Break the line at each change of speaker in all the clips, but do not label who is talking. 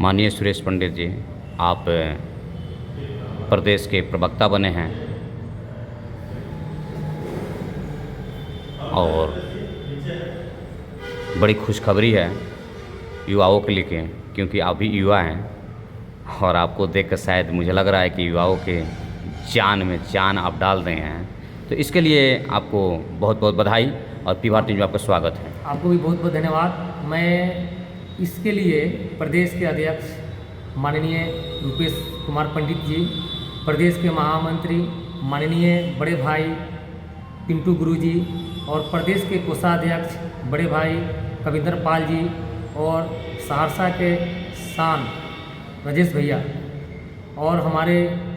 माननीय सुरेश पंडित जी, आप प्रदेश के प्रवक्ता बने हैं और बड़ी खुशखबरी है युवाओं के लिए, क्योंकि आप भी युवा हैं और आपको देखकर शायद मुझे लग रहा है कि युवाओं के जान में जान आप डाल रहे हैं। तो इसके लिए आपको बहुत बहुत बधाई और पी भारती में आपका स्वागत है।
आपको भी बहुत बहुत धन्यवाद। मैं इसके लिए प्रदेश के अध्यक्ष माननीय रुपेश कुमार पंडित जी, प्रदेश के महामंत्री माननीय बड़े भाई पिंटू गुरु जी और प्रदेश के कोषाध्यक्ष बड़े भाई कविंदर पाल जी और सहरसा के शान राजेश भैया और हमारे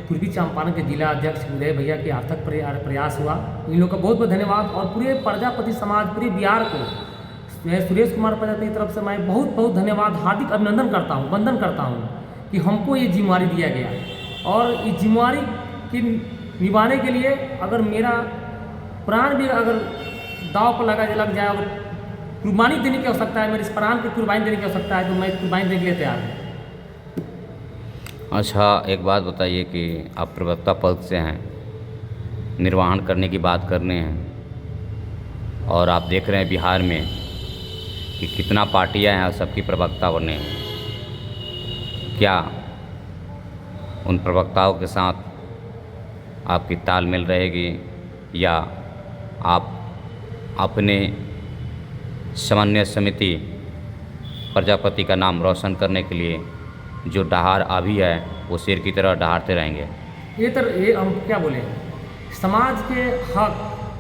पूर्वी चंपारण के जिला अध्यक्ष उदय भैया के अथक प्रयास हुआ, इन लोगों का बहुत बहुत धन्यवाद। और पूरे प्रजापति समाज, पूरे बिहार को मैं सुरेश कुमार प्रजापति की तरफ से मैं बहुत बहुत धन्यवाद, हार्दिक अभिनंदन करता हूँ, वंदन करता हूँ कि हमको ये जिम्मेवारी दिया गया और इस जिम्मेवारी की निभाने के लिए अगर मेरा प्राण भी अगर दाव पर लग जाए, अगर कुर्बानी देने की आवश्यकता है, मेरे इस प्राण की कुर्बानी देने की आवश्यकता है, तो मैं कुर्बानी देने के लिए तैयार हूँ।
अच्छा, एक बात बताइए कि आप प्रवक्ता पद से हैं, निर्वहन करने की बात करने हैं और आप देख रहे हैं बिहार में कि कितना पार्टियां हैं और सबकी प्रवक्ता बने हैं। क्या उन प्रवक्ताओं के साथ आपकी तालमेल रहेगी या आप अपने समन्वय समिति प्रजापति का नाम रोशन करने के लिए जो डहार अभी है वो शेर की तरह डहारते रहेंगे?
ये हम क्या बोले, समाज के हक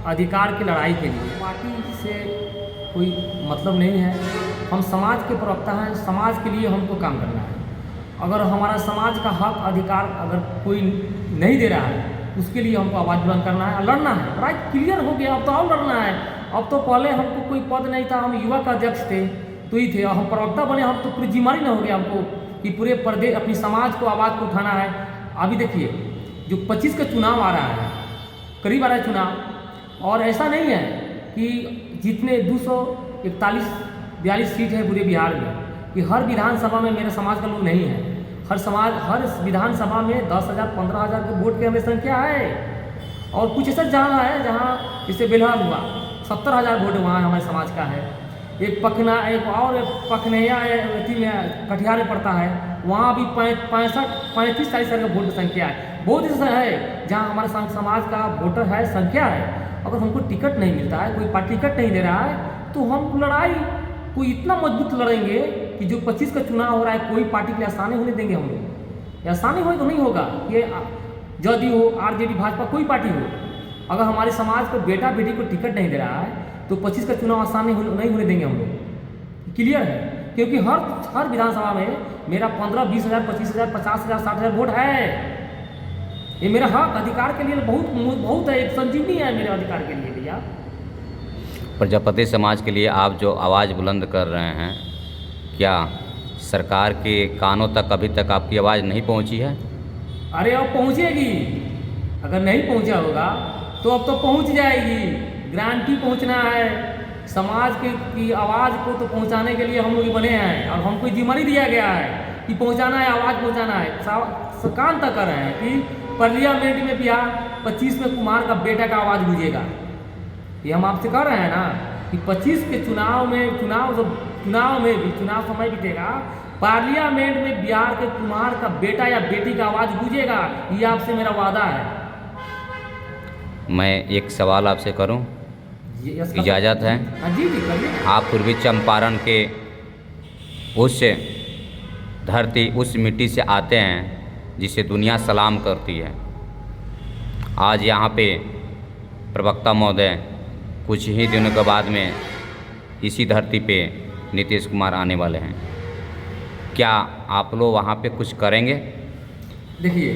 अधिकार की लड़ाई के लिए पार्टी से कोई मतलब नहीं है। हम समाज के प्रवक्ता हैं, समाज के लिए हमको काम करना है। अगर हमारा समाज का हक अधिकार अगर कोई नहीं दे रहा है, उसके लिए हमको आवाज़ बुलंद करना है, लड़ना है। राइट क्लियर हो गया, अब तो और लड़ना है। अब तो पहले हमको कोई पद नहीं था, हम युवा का अध्यक्ष थे तो ही थे, और हम प्रवक्ता बने, हम तो पूरी जिम्मेदारी न हो गया हमको कि पूरे प्रदेश अपनी समाज को आवाज़ को उठाना है। अभी देखिए जो 25 का चुनाव आ रहा है, करीब आ रहा है चुनाव, और ऐसा नहीं है कि जितने 241-42 सीट है पूरे बिहार में कि हर विधानसभा में मेरे समाज का लोग नहीं है। हर विधानसभा में 10,000 15,000 के वोट की हमें संख्या है। और कुछ ऐसा जहाँ है जहाँ जैसे बेलहर हुआ 70,000 वोट वहाँ हमारे समाज का है। एक पखनैया अथी में कटिहार में पड़ता है, वहाँ भी 35-40 का वोट की संख्या है। बहुत ऐसा है जहाँ हमारे समाज का वोटर है, संख्या है। अगर हमको टिकट नहीं मिलता है, कोई पार्टी टिकट नहीं दे रहा है, तो हम लड़ाई कोई इतना मजबूत लड़ेंगे कि जो 25 का चुनाव हो रहा है, कोई पार्टी के लिए आसानी होने देंगे हम लोग। आसानी हो तो नहीं होगा, ये जदयू हो, आरजेडी, भाजपा, कोई पार्टी हो, अगर हमारे समाज को बेटा बेटी को टिकट नहीं दे रहा है तो 25 का चुनाव आसान नहीं होने देंगे हम लोग। क्लियर है, क्योंकि हर विधानसभा में मेरा 15-20 हज़ार, 25 हज़ार, 50 हज़ार, 60 हज़ार वोट है। ये मेरा हक अधिकार के लिए बहुत है, एक संजीवनी है मेरे अधिकार के लिए। भैया
प्रजापति समाज के लिए आप जो आवाज़ बुलंद कर रहे हैं, क्या सरकार के कानों तक अभी तक आपकी आवाज़ नहीं पहुंची है?
अरे अब पहुंचेगी, अगर नहीं पहुंचा होगा तो अब तो पहुंच जाएगी। गारंटी पहुंचना है। समाज की आवाज़ को तो पहुंचाने के लिए हम लोग बने हैं और हमको जिम्मेदारी दिया गया है कि पहुंचाना है, आवाज़ पहुंचाना है। कान तक कर रहे हैं कि पार्लियामेंट में बिहार 25 में कुमार का बेटा का आवाज़ गूंजेगा। ये हम आपसे कह रहे हैं ना कि 25 के चुनाव में चुनाव समय बीतेगा, पार्लियामेंट में बिहार के कुमार का बेटा या बेटी का आवाज़ गूंजेगा। ये आपसे मेरा वादा है।
मैं एक सवाल आपसे करूं, इजाज़त है?
जी जी करिए।
आप पूर्वी चंपारण के उस धरती, उस मिट्टी से आते हैं जिसे दुनिया सलाम करती है। आज यहाँ पे प्रवक्ता महोदय कुछ ही दिनों के बाद में इसी धरती पे नीतीश कुमार आने वाले हैं। क्या आप लोग वहाँ पे कुछ करेंगे?
देखिए,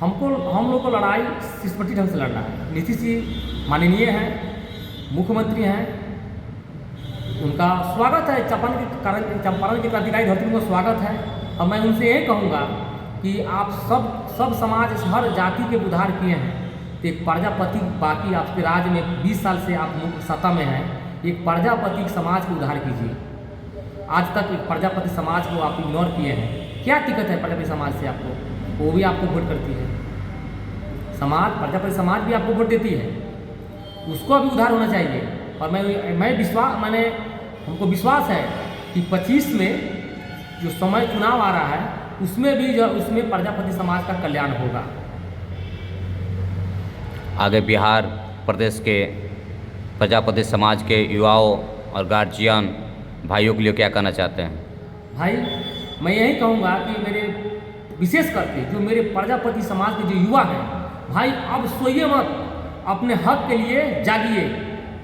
हम लोग को लड़ाई सिस्टमैटिक ढंग से लड़ना है। नीतीश जी माननीय हैं, मुख्यमंत्री हैं, उनका स्वागत है। चंपारण की क्रांतिकारी धरती में उनका स्वागत है। और मैं उनसे यही कहूँगा कि आप सब समाज, हर जाति के उद्धार किए हैं। तो एक प्रजापति, बाकी आपके राज्य में 20 साल से आप सत्ता में हैं, एक प्रजापति समाज को उद्धार कीजिए। आज तक एक प्रजापति समाज को आप इग्नोर किए हैं। क्या टिकट है प्रजापति समाज से आपको, वो भी आपको वोट करती है। समाज, प्रजापति समाज भी आपको वोट देती है, उसको भी उधार होना चाहिए। और हमको विश्वास है कि 25 में जो समय चुनाव आ रहा है उसमें प्रजापति समाज का कल्याण होगा।
आगे बिहार प्रदेश के प्रजापति समाज के युवाओं और गार्जियन भाइयों के लिए क्या कहना चाहते हैं?
भाई, मैं यही कहूँगा कि मेरे विशेष करके जो मेरे प्रजापति समाज के जो युवा हैं, भाई अब सोइए मत, अपने हक के लिए जागिए।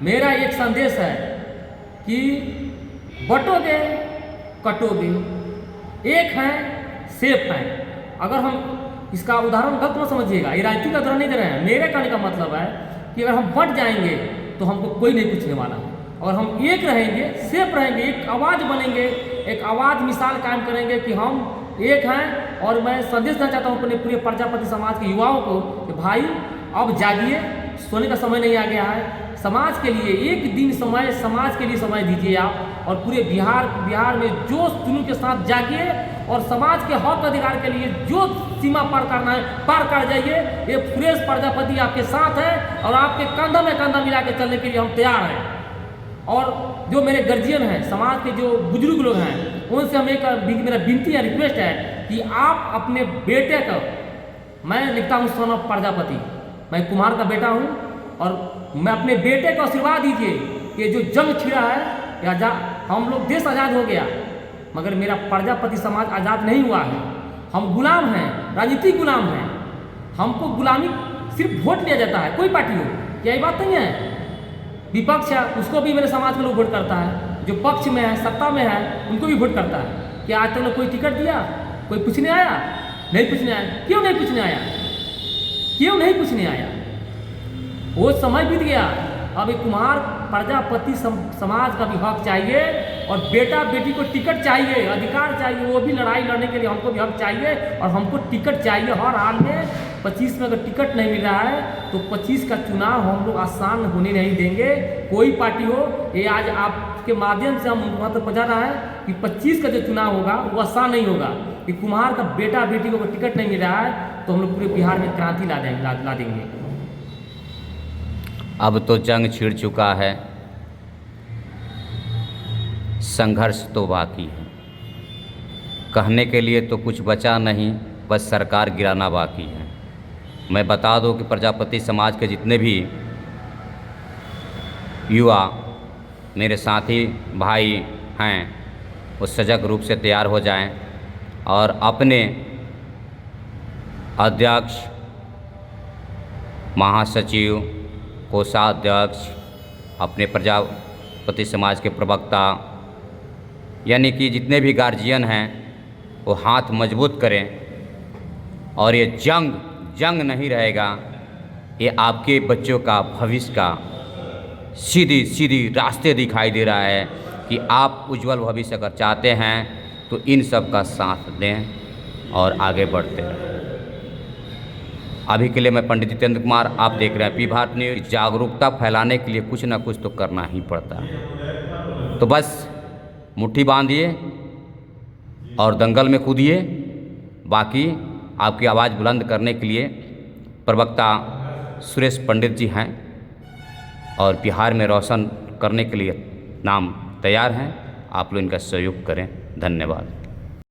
मेरा एक संदेश है कि बटोगे कटोगे, एक है सेफ है। अगर हम इसका उदाहरण गलत मत समझिएगा, ये राजनीति का उदाहरण नहीं दे रहे हैं। मेरे कहने का मतलब है कि अगर हम बट जाएंगे तो हमको कोई नहीं पूछने वाला है। और हम एक रहेंगे, सेफ रहेंगे, एक आवाज़ बनेंगे, एक आवाज़ मिसाल कायम करेंगे कि हम एक हैं। और मैं संदेश देना चाहता हूँ अपने पूरे प्रजापति समाज के युवाओं को कि भाई अब जागिए, सोने का समय नहीं आ गया है। समाज के लिए एक दिन समय, समाज के लिए समय दीजिए आप, और पूरे बिहार में जोश जुनून के साथ जागिए और समाज के हक अधिकार के लिए जो सीमा पार करना है पार कर जाइए। ये सुरेश प्रजापति आपके साथ है और आपके कंधा में कंधा मिला के चलने के लिए हम तैयार हैं। और जो मेरे गार्जियन हैं, समाज के जो बुजुर्ग लोग हैं, उनसे मेरा विनती है, रिक्वेस्ट है कि आप अपने बेटे को, मैं लिखता हूँ सन ऑफ प्रजापति, मैं कुमार का बेटा हूँ, और मैं अपने बेटे को आशीर्वाद दीजिए कि जो जंग छिड़ा है या हम लोग देश आज़ाद हो गया, मगर मेरा प्रजापति समाज आज़ाद नहीं हुआ है। हम गुलाम हैं, राजनीतिक गुलाम हैं। हमको गुलामी सिर्फ वोट लिया जाता है, कोई पार्टी हो, क्या ये बात नहीं है? विपक्ष है, उसको भी मेरे समाज के लोग वोट करता है। जो पक्ष में है, सत्ता में है, उनको भी वोट करता है। क्या आज तक कोई टिकट दिया? कोई पूछने आया? नहीं पूछने आया। क्यों नहीं पूछने आया? क्यों नहीं पूछने आया? वो समय बीत गया। अब एक कुमार प्रजापति समाज का भी हक चाहिए, और बेटा बेटी को टिकट चाहिए, अधिकार चाहिए। वो भी लड़ाई लड़ने के लिए हमको भी हक चाहिए, और हमको टिकट चाहिए हर हाल में। 25 में अगर टिकट नहीं मिल रहा है तो 25 का चुनाव हम लोग आसान होने नहीं देंगे। कोई पार्टी हो, ये आज आपके माध्यम से हम वहाँ तक पहुँचा रहा है कि 25 का जो चुनाव होगा वो आसान नहीं होगा। कि कुमार का बेटा बेटी को अगर टिकट नहीं मिल रहा है तो हम लोग पूरे बिहार में क्रांति ला देंगे।
अब तो जंग छिड़ चुका है, संघर्ष तो बाकी है। कहने के लिए तो कुछ बचा नहीं, बस सरकार गिराना बाकी है। मैं बता दूं कि प्रजापति समाज के जितने भी युवा मेरे साथी भाई हैं, वो सजग रूप से तैयार हो जाएं और अपने अध्यक्ष, महासचिव, कोषाध्यक्ष, अपने प्रजापति समाज के प्रवक्ता, यानी कि जितने भी गार्जियन हैं, वो हाथ मजबूत करें। और ये जंग नहीं रहेगा, ये आपके बच्चों का भविष्य का सीधी रास्ते दिखाई दे रहा है कि आप उज्जवल भविष्य अगर चाहते हैं तो इन सब का साथ दें और आगे बढ़ते रहें। अभी के लिए मैं पंडित जितेंद्र कुमार, आप देख रहे हैं पी भारत न्यूज़। जागरूकता फैलाने के लिए कुछ ना कुछ तो करना ही पड़ता है, तो बस मुट्ठी बांधिए और दंगल में कूदिए। बाकी आपकी आवाज़ बुलंद करने के लिए प्रवक्ता सुरेश पंडित जी हैं और बिहार में रोशन करने के लिए नाम तैयार हैं। आप लोग इनका सहयोग करें। धन्यवाद।